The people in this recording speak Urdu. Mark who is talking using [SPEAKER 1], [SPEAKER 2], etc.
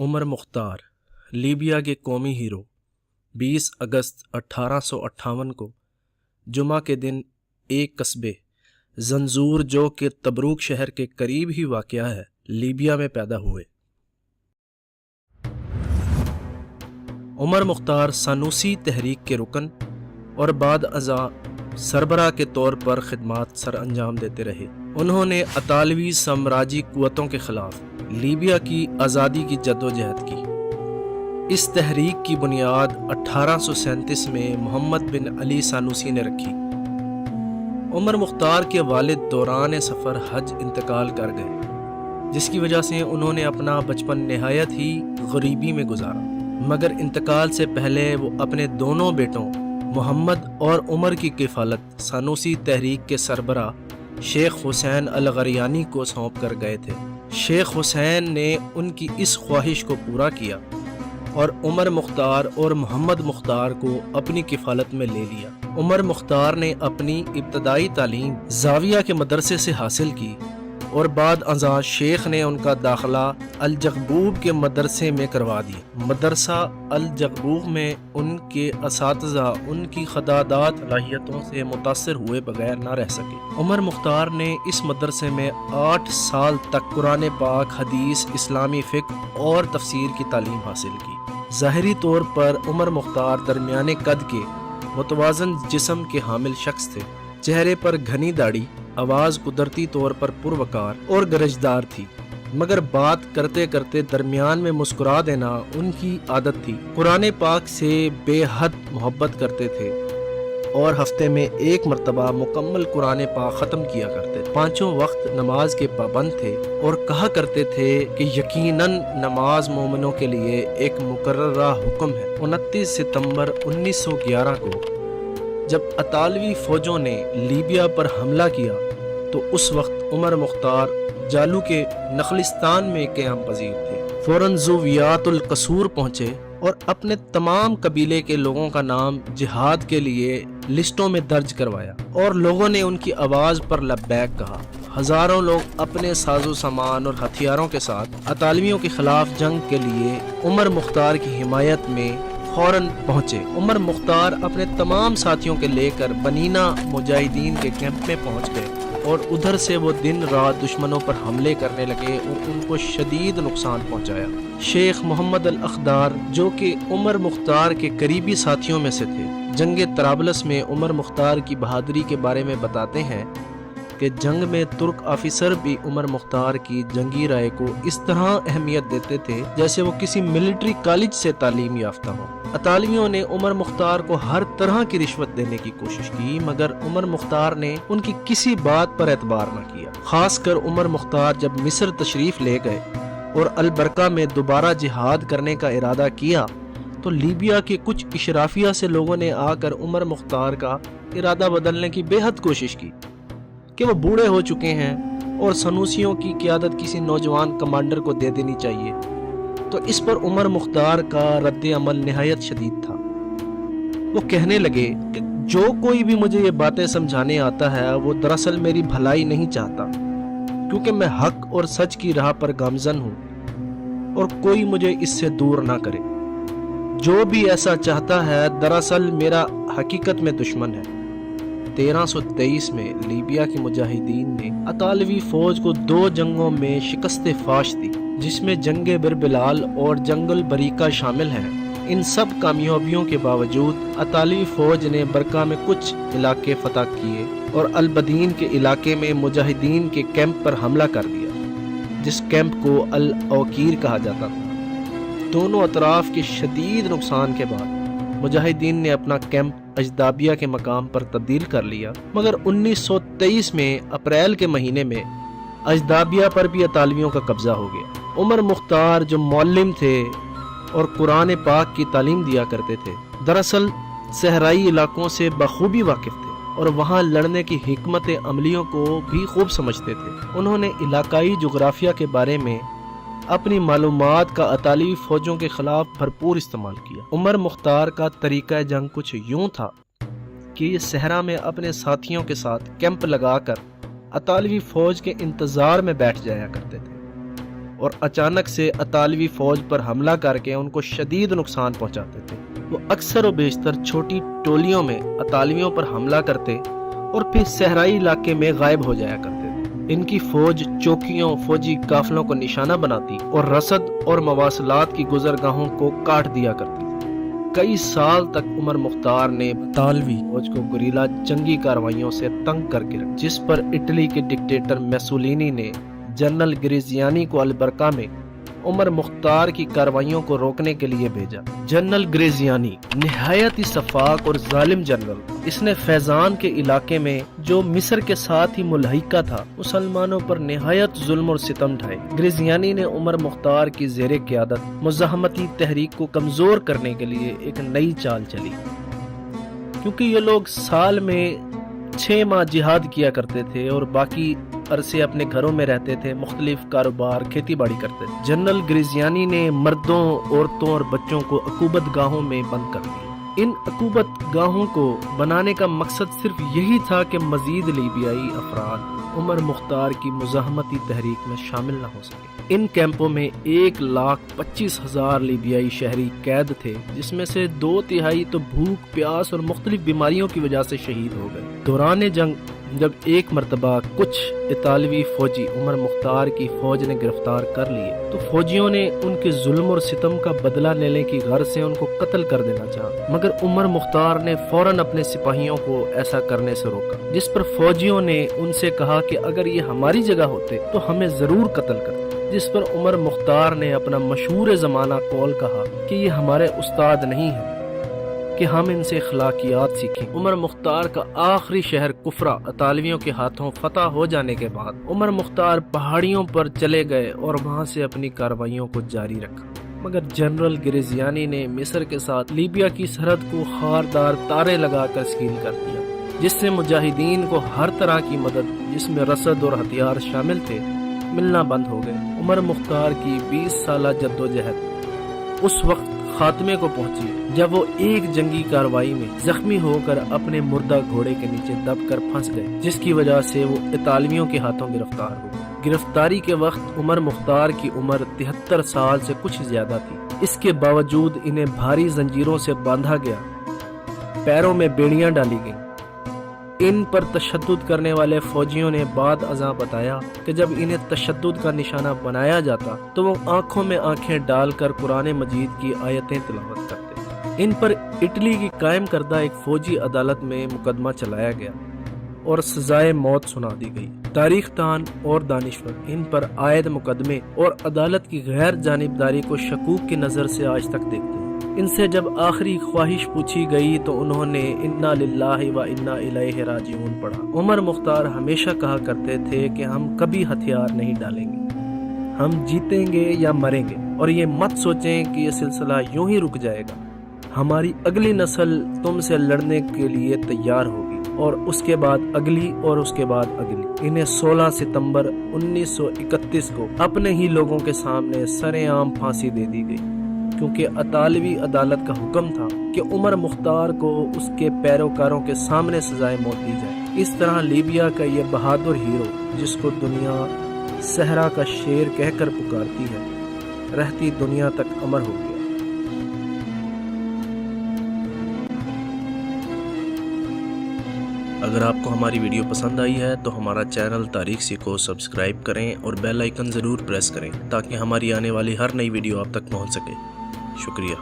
[SPEAKER 1] عمر مختار لیبیا کے قومی ہیرو 20 اگست 1858 کو جمعہ کے دن ایک قصبے زنزور جو کہ تبروک شہر کے قریب ہی واقع ہے لیبیا میں پیدا ہوئے۔ عمر مختار سانوسی تحریک کے رکن اور بعد ازاں سربراہ کے طور پر خدمات سر انجام دیتے رہے۔ انہوں نے اطالوی سامراجی قوتوں کے خلاف لیبیا کی آزادی کی جدوجہد کی۔ اس تحریک کی بنیاد 1837 میں محمد بن علی سانوسی نے رکھی۔ عمر مختار کے والد دوران سفر حج انتقال کر گئے، جس کی وجہ سے انہوں نے اپنا بچپن نہایت ہی غریبی میں گزارا، مگر انتقال سے پہلے وہ اپنے دونوں بیٹوں محمد اور عمر کی کفالت سانوسی تحریک کے سربراہ شیخ حسین الغریانی کو سونپ کر گئے تھے۔ شیخ حسین نے ان کی اس خواہش کو پورا کیا اور عمر مختار اور محمد مختار کو اپنی کفالت میں لے لیا۔ عمر مختار نے اپنی ابتدائی تعلیم زاویہ کے مدرسے سے حاصل کی اور بعد ازاں شیخ نے ان کا داخلہ الجغبوب کے مدرسے میں کروا دیا۔ مدرسہ الجغبوب میں ان کے اساتذہ ان کی خدادات صلاحیتوں سے متاثر ہوئے بغیر نہ رہ سکے۔ عمر مختار نے اس مدرسے میں 8 سال تک قرآن پاک، حدیث، اسلامی فقہ اور تفسیر کی تعلیم حاصل کی۔ ظاہری طور پر عمر مختار درمیانے قد کے متوازن جسم کے حامل شخص تھے۔ چہرے پر گھنی داڑھی، آواز قدرتی طور پر پروقار اور گرجدار تھی، مگر بات کرتے کرتے درمیان میں مسکرا دینا ان کی عادت تھی۔ قرآن پاک سے بے حد محبت کرتے تھے اور ہفتے میں 1 مرتبہ مکمل قرآن پاک ختم کیا کرتے تھے۔ 5 وقت نماز کے پابند تھے اور کہا کرتے تھے کہ یقیناً نماز مومنوں کے لیے ایک مقررہ حکم ہے۔ 29 ستمبر 1911 کو جب اطالوی فوجوں نے لیبیا پر حملہ کیا تو اس وقت عمر مختار جالو کے نخلستان میں قیام پذیر تھے۔ فوراً زویات القصور پہنچے اور اپنے تمام قبیلے کے لوگوں کا نام جہاد کے لیے لسٹوں میں درج کروایا اور لوگوں نے ان کی آواز پر لبیک کہا۔ ہزاروں لوگ اپنے ساز و سامان اور ہتھیاروں کے ساتھ اطالویوں کے خلاف جنگ کے لیے عمر مختار کی حمایت میں فوراً پہنچے۔ عمر مختار اپنے تمام ساتھیوں کے لے کر بنینا مجاہدین کے کیمپ میں پہنچ گئے اور ادھر سے وہ دن رات دشمنوں پر حملے کرنے لگے اور ان کو شدید نقصان پہنچایا۔ شیخ محمد الاخدار جو کہ عمر مختار کے قریبی ساتھیوں میں سے تھے، جنگ طرابلس میں عمر مختار کی بہادری کے بارے میں بتاتے ہیں کہ جنگ میں ترک آفیسر بھی عمر مختار کی جنگی رائے کو اس طرح اہمیت دیتے تھے جیسے وہ کسی ملٹری کالج سے تعلیم یافتہ ہو۔ اطالویوں نے عمر مختار کو ہر طرح کی رشوت دینے کی کوشش کی، مگر عمر مختار نے ان کی کسی بات پر اعتبار نہ کیا۔ خاص کر عمر مختار جب مصر تشریف لے گئے اور البرکہ میں دوبارہ جہاد کرنے کا ارادہ کیا تو لیبیا کے کچھ اشرافیہ سے لوگوں نے آ کر عمر مختار کا ارادہ بدلنے کی بے حد کوشش کی کہ وہ بوڑھے ہو چکے ہیں اور سنوسیوں کی قیادت کسی نوجوان کمانڈر کو دے دینی چاہیے، تو اس پر عمر مختار کا رد عمل نہایت شدید تھا۔ وہ کہنے لگے کہ جو کوئی بھی مجھے یہ باتیں سمجھانے آتا ہے وہ دراصل میری بھلائی نہیں چاہتا، کیونکہ میں حق اور سچ کی راہ پر گامزن ہوں اور کوئی مجھے اس سے دور نہ کرے۔ جو بھی ایسا چاہتا ہے دراصل میرا حقیقت میں دشمن ہے۔ 1323 میں لیبیا کے مجاہدین نے اطالوی فوج کو 2 جنگوں میں شکست فاش دی، جس میں جنگ بربلال اور جنگ البریکہ شامل ہیں۔ ان سب کامیابیوں کے باوجود اطالوی فوج نے برکہ میں کچھ علاقے فتح کیے اور البدین کے علاقے میں مجاہدین کے کیمپ پر حملہ کر دیا، جس کیمپ کو الاوکیر کہا جاتا تھا۔ دونوں اطراف کے شدید نقصان کے بعد مجاہدین نے اپنا کیمپ اجدابیہ کے مقام پر تبدیل کر لیا، مگر 1923 میں اپریل کے مہینے میں اجدابیہ پر بھی اطالویوں کا قبضہ ہو گیا۔ عمر مختار جو معلم تھے اور قرآن پاک کی تعلیم دیا کرتے تھے، دراصل صحرائی علاقوں سے بخوبی واقف تھے اور وہاں لڑنے کی حکمت عملیوں کو بھی خوب سمجھتے تھے۔ انہوں نے علاقائی جغرافیہ کے بارے میں اپنی معلومات کا اطالوی فوجوں کے خلاف بھرپور استعمال کیا۔ عمر مختار کا طریقہ جنگ کچھ یوں تھا کہ یہ صحرا میں اپنے ساتھیوں کے ساتھ کیمپ لگا کر اطالوی فوج کے انتظار میں بیٹھ جایا کرتے تھے اور اچانک سے اطالوی فوج پر حملہ کر کے ان کو شدید نقصان پہنچاتے تھے۔ وہ اکثر و بیشتر چھوٹی ٹولیوں میں اطالویوں پر حملہ کرتے اور پھر صحرائی علاقے میں غائب ہو جایا کرتے تھے۔ ان کی فوج چوکیوں، فوجی قافلوں کو نشانہ بناتی اور رسد اور مواصلات کی گزرگاہوں کو کاٹ دیا کرتی تھی۔ کئی سال تک عمر مختار نے اطالوی فوج کو گریلا جنگی کارروائیوں سے تنگ کر کے رکھا، جس پر اٹلی کے ڈکٹیٹر میسولینی نے جنرل گریزیانی کو البرقہ میں عمر مختار کی کارروائیوں کو روکنے کے لیے بھیجا۔ جنرل گریزیانی نہایت ہی شفاق اور ظالم جنرل، اس نے فیضان کے علاقے میں جو مصر کے ساتھ ہی ملحقہ تھا مسلمانوں پر نہایت ظلم اور ستم ڈھائے۔ گریزیانی نے عمر مختار کی زیر قیادت مزاحمتی تحریک کو کمزور کرنے کے لیے ایک نئی چال چلی، کیونکہ یہ لوگ سال میں 6 ماہ جہاد کیا کرتے تھے اور باقی عرصے اپنے گھروں میں رہتے تھے، مختلف کاروبار کھیتی باڑی کرتے تھے۔ جنرل گریزیانی نے مردوں، عورتوں اور بچوں کو عقوبت گاہوں میں بند کر دیا۔ ان عقوبت گاہوں کو بنانے کا مقصد صرف یہی تھا کہ مزید لیبیائی افراد عمر مختار کی مزاحمتی تحریک میں شامل نہ ہو سکے۔ ان کیمپوں میں 1,25,000 لیبیائی شہری قید تھے، جس میں سے 2/3 تو بھوک، پیاس اور مختلف بیماریوں کی وجہ سے شہید ہو گئے۔ دوران جنگ جب ایک مرتبہ کچھ اطالوی فوجی عمر مختار کی فوج نے گرفتار کر لیے تو فوجیوں نے ان کے ظلم اور ستم کا بدلہ لینے کی غرض سے ان کو قتل کر دینا چاہا، مگر عمر مختار نے فوراً اپنے سپاہیوں کو ایسا کرنے سے روکا، جس پر فوجیوں نے ان سے کہا کہ اگر یہ ہماری جگہ ہوتے تو ہمیں ضرور قتل کرتے، جس پر عمر مختار نے اپنا مشہور زمانہ قول کہا کہ یہ ہمارے استاد نہیں ہیں کہ ہم ان سے اخلاقیات سیکھیں۔ عمر مختار کا آخری شہر کفرا اطالویوں کے ہاتھوں فتح ہو جانے کے بعد عمر مختار پہاڑیوں پر چلے گئے اور وہاں سے اپنی کارروائیوں کو جاری رکھا، مگر جنرل گریزیانی نے مصر کے ساتھ لیبیا کی سرحد کو خاردار تارے لگا کر سیل کر دیا، جس سے مجاہدین کو ہر طرح کی مدد، جس میں رسد اور ہتھیار شامل تھے، ملنا بند ہو گئے۔ عمر مختار کی 20 سالہ جدوجہد اس وقت خاتمے کو پہنچی جب وہ ایک جنگی کارروائی میں زخمی ہو کر اپنے مردہ گھوڑے کے نیچے دب کر پھنس گئے، جس کی وجہ سے وہ اطالویوں کے ہاتھوں گرفتار ہو گئے۔ گرفتاری کے وقت عمر مختار کی عمر 73 سال سے کچھ زیادہ تھی۔ اس کے باوجود انہیں بھاری زنجیروں سے باندھا گیا، پیروں میں بیڑیاں ڈالی گئیں۔ ان پر تشدد کرنے والے فوجیوں نے بعد ازاں بتایا کہ جب انہیں تشدد کا نشانہ بنایا جاتا تو وہ آنکھوں میں آنکھیں ڈال کر قرآن مجید کی آیتیں تلاوت کرتے۔ ان پر اٹلی کی قائم کردہ ایک فوجی عدالت میں مقدمہ چلایا گیا اور سزائے موت سنا دی گئی۔ تاریخ دان اور دانشور ان پر عائد مقدمے اور عدالت کی غیر جانبداری کو شکوک کی نظر سے آج تک دیکھتے ہیں۔ ان سے جب آخری خواہش پوچھی گئی تو انہوں نے انا للہ و انا الیہ راجعون پڑھا۔ عمر مختار ہمیشہ کہا کرتے تھے کہ ہم کبھی ہتھیار نہیں ڈالیں گے، ہم جیتیں گے یا مریں گے، اور یہ مت سوچیں کہ یہ سلسلہ یوں ہی رک جائے گا، ہماری اگلی نسل تم سے لڑنے کے لیے تیار ہوگی، اور اس کے بعد اگلی اور اس کے بعد اگلی۔ انہیں 16 ستمبر 1931 کو اپنے ہی لوگوں کے سامنے سر عام پھانسی دے دی گئی، کیونکہ اطالوی عدالت کا حکم تھا کہ عمر مختار کو اس کے پیروکاروں کے سامنے سزائے موت دی جائے۔ اس طرح لیبیا کا یہ بہادر ہیرو، جس کو دنیا صحرا کا شیر کہہ کر پکارتی ہے، رہتی دنیا تک امر ہو گیا۔ اگر آپ کو ہماری ویڈیو پسند آئی ہے تو ہمارا چینل تاریخ سی کو سبسکرائب کریں اور بیل آئیکن ضرور پریس کریں تاکہ ہماری آنے والی ہر نئی ویڈیو آپ تک پہنچ سکے۔ شکریہ۔